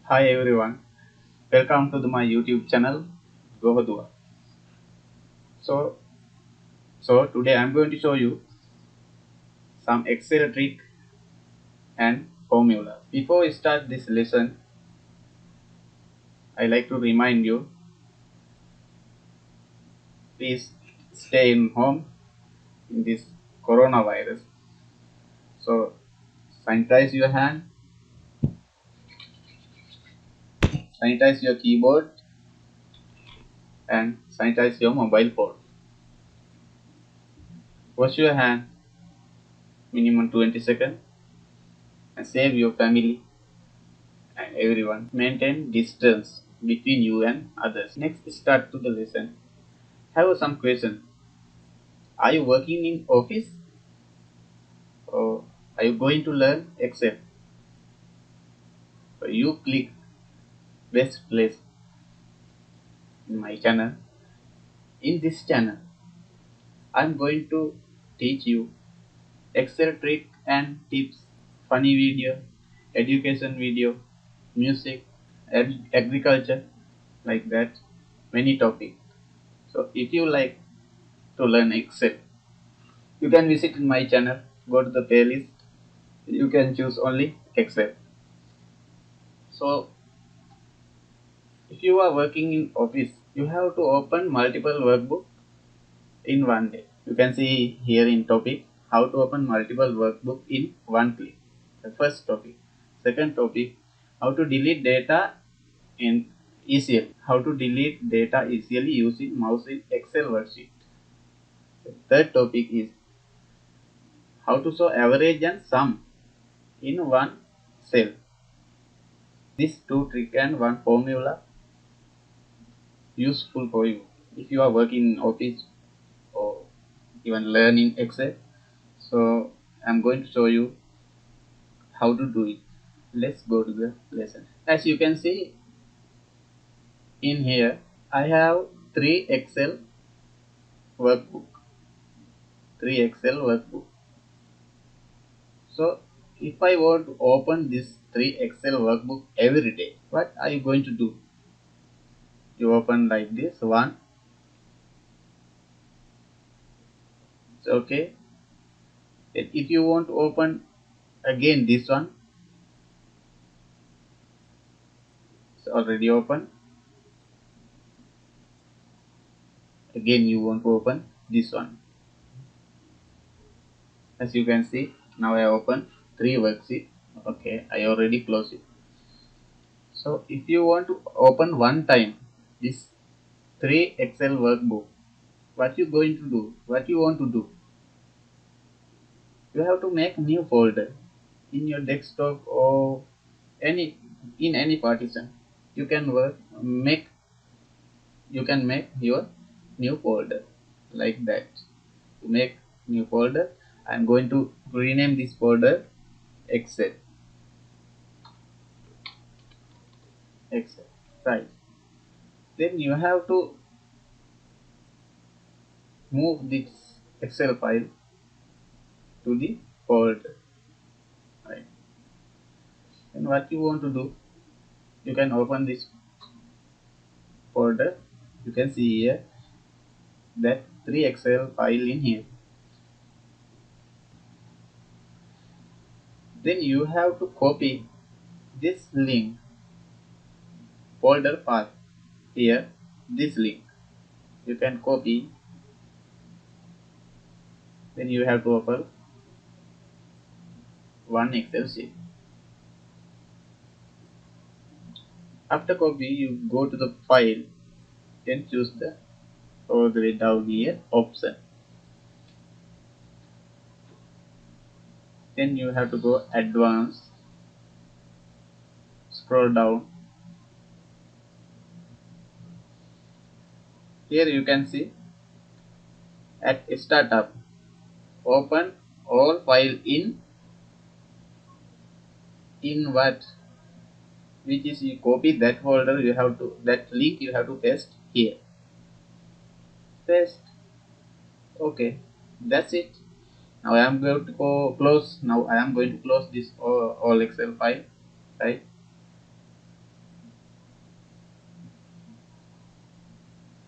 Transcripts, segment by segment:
Hi everyone, welcome to my YouTube channel Gohadua. So, so today I'm going to show you some Excel trick and formula. Before we start this lesson, I like to remind you, please stay in home in this coronavirus. So, sanitize your hand, sanitize your keyboard, and sanitize your mobile phone. Wash your hand minimum 20 seconds and save your family and everyone. Maintain distance between you and others. Next, start to the lesson. Have some question. Are you working in office or are you going to learn Excel? So you click best place in my channel. In this channel, I'm going to teach you Excel trick and tips, funny video, education video, music, agriculture, like that, many topics. So if you like to learn Excel, you can visit my channel, go to the playlist, you can choose only Excel. So if you are working in office, you have to open multiple workbook in one day. You can see here in topic how to open multiple workbook in one click. The first topic. Second topic, how to delete data in easily. How to delete data easily using mouse in Excel worksheet. The third topic is how to show average and sum in one cell. These two trick and one formula useful for you if you are working in office or even learning Excel. So I'm going to show you how to do it. Let's go to the lesson. As you can see in here, I have three Excel workbook. Three Excel workbook. So if I want to open this three Excel workbook every day, what are you going to do? You open like this one. It's okay. Then if you want to open again this one, it's already open. Again you want to open this one. As you can see, now I open three worksheet. Okay, I already closed it. So if you want to open one time this three Excel workbook, what you going to do? What you want to do? You have to make new folder in your desktop or any in any partition. You can make your new folder like that. To make new folder, I am going to rename this folder Excel. Excel, right? Then you have to move this Excel file to the folder, right? And what you want to do, you can open this folder. You can see here that three Excel file in here. Then you have to copy this link, folder path here, this link. You can copy. Then you have to open one Excel sheet. After copy, you go to the file, then choose the all the way down here option. Then you have to go advanced, scroll down. Here you can see at startup, open all file in what, which is you copy that folder, you have to that link you have to paste here. Paste. Okay, that's it. Now I am going to go close. Now I am going to close this all Excel file, right?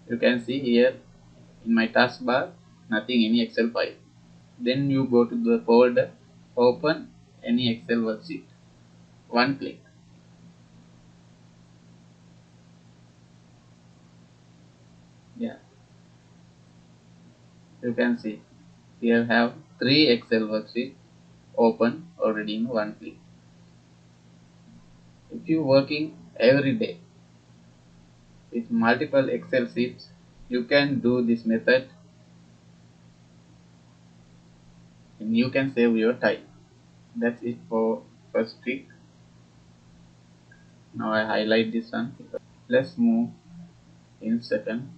You can see here in my taskbar nothing, any Excel file. Then you go to the folder, open any Excel worksheet. One click. Yeah, you can see here have three Excel worksheets open already in one click. If you working every day with multiple Excel sheets, you can do this method and you can save your time. That's it for first trick. Now I highlight this one. Let's move in second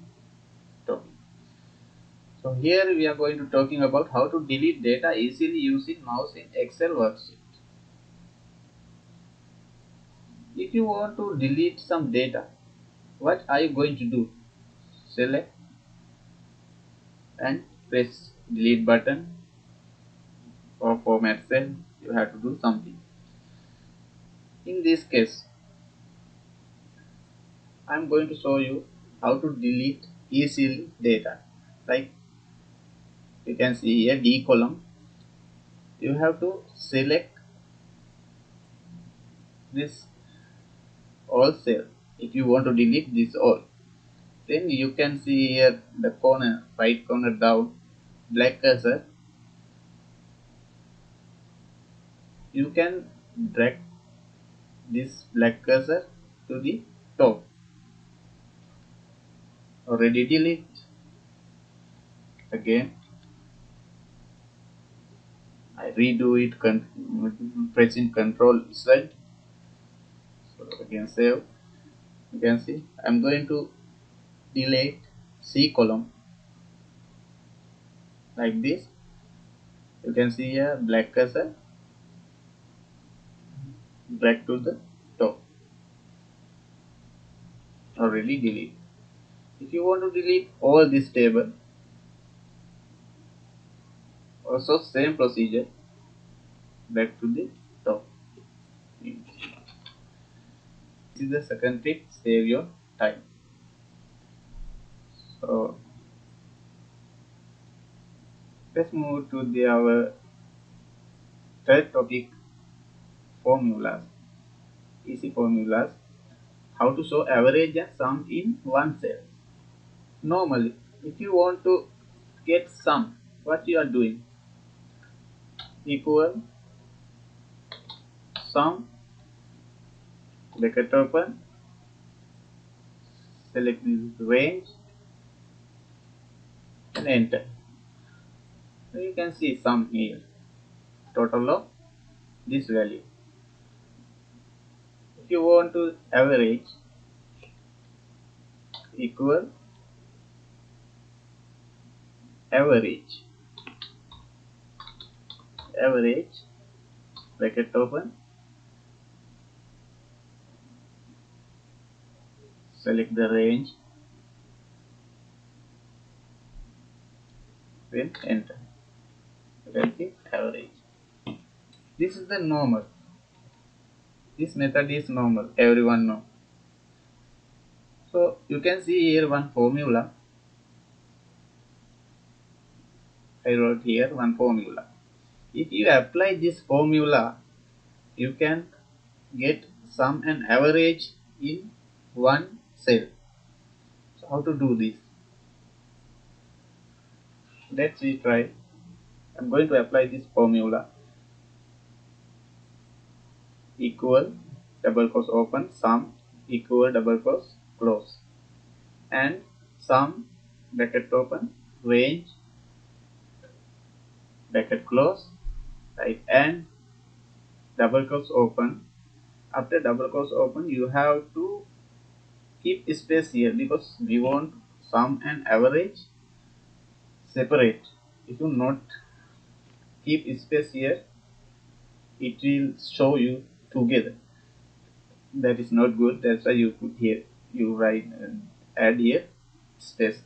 topic. So here we are going to talking about how to delete data easily using mouse in Excel worksheet. If you want to delete some data, what are you going to do? Select and press delete button or format cell. You have to do something. In this case, I am going to show you how to delete easily data. Like you can see here D column. You have to select this all cell if you want to delete this all. Then you can see here the corner, right corner down, black cursor. You can drag this black cursor to the top. Already delete. Again, I redo it, pressing Control Z. So again save. You can see I'm going to delete C column like this. You can see here black cursor, drag to the top. Already delete. If you want to delete all this table, also same procedure, back to the top. This is the second tip, save your time. So let's move to our third topic, formulas. Easy formulas. How to show average and sum in one cell. Normally, if you want to get sum, what you are doing? Equal sum, bracket open, select this range and enter. So you can see sum here, total of this value. If you want to average, equal average, average, bracket open, select the range, then enter. You can see average. This is the normal. This method is normal, everyone know. So you can see here one formula. I wrote here one formula. If you apply this formula, you can get sum and average in one cell. So how to do this? Let's try. I'm going to apply this formula. Equal, double quotes open, sum, equal, double quotes close, and sum, bracket open, range, bracket close, right, and double quotes open. After double quotes open, you have to keep space here because we want sum and average separate. If you not keep space here, it will show you together. That is not good. That's why you put here, you write add here space.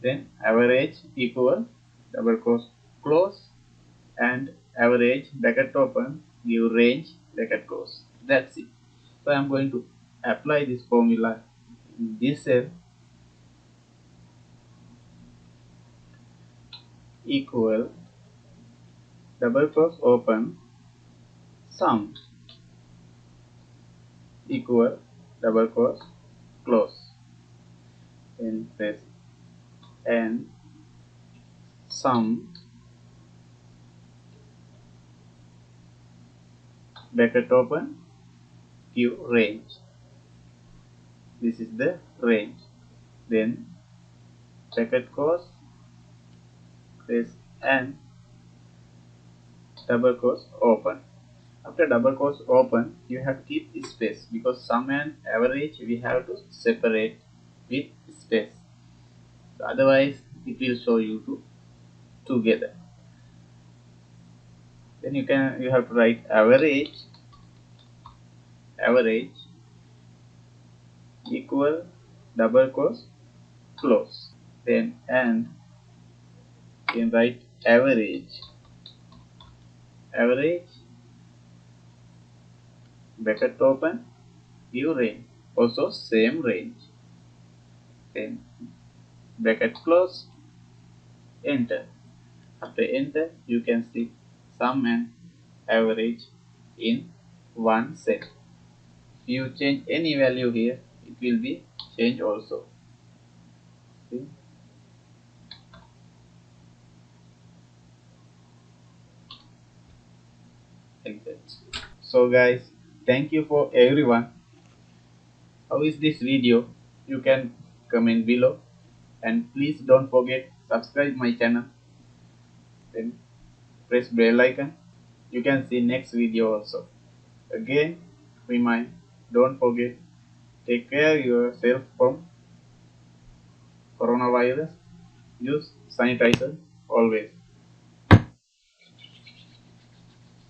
Then average equal double quotes close and average bracket open, give range bracket close. That's it. So I am going to apply this formula in this cell. equal double cross open sum equal double cross close, then press and sum bracket open give range. This is the range. Then bracket close, press and double quotes open. After double quotes open, you have to keep space because sum and average we have to separate with space. So otherwise, it will show you together. Then you have to write average equal double quotes close. Then and you can write average bracket open give range, also same range. Then bracket close, enter. After enter, you can see sum and average in one set. If you change any value here, it will be changed also. See? Like that. So guys, thank you for everyone. How is this video? You can comment below, and please don't forget subscribe my channel. Then press bell icon. You can see next video also. Again, remind, don't forget, take care yourself from coronavirus. Use sanitizer always.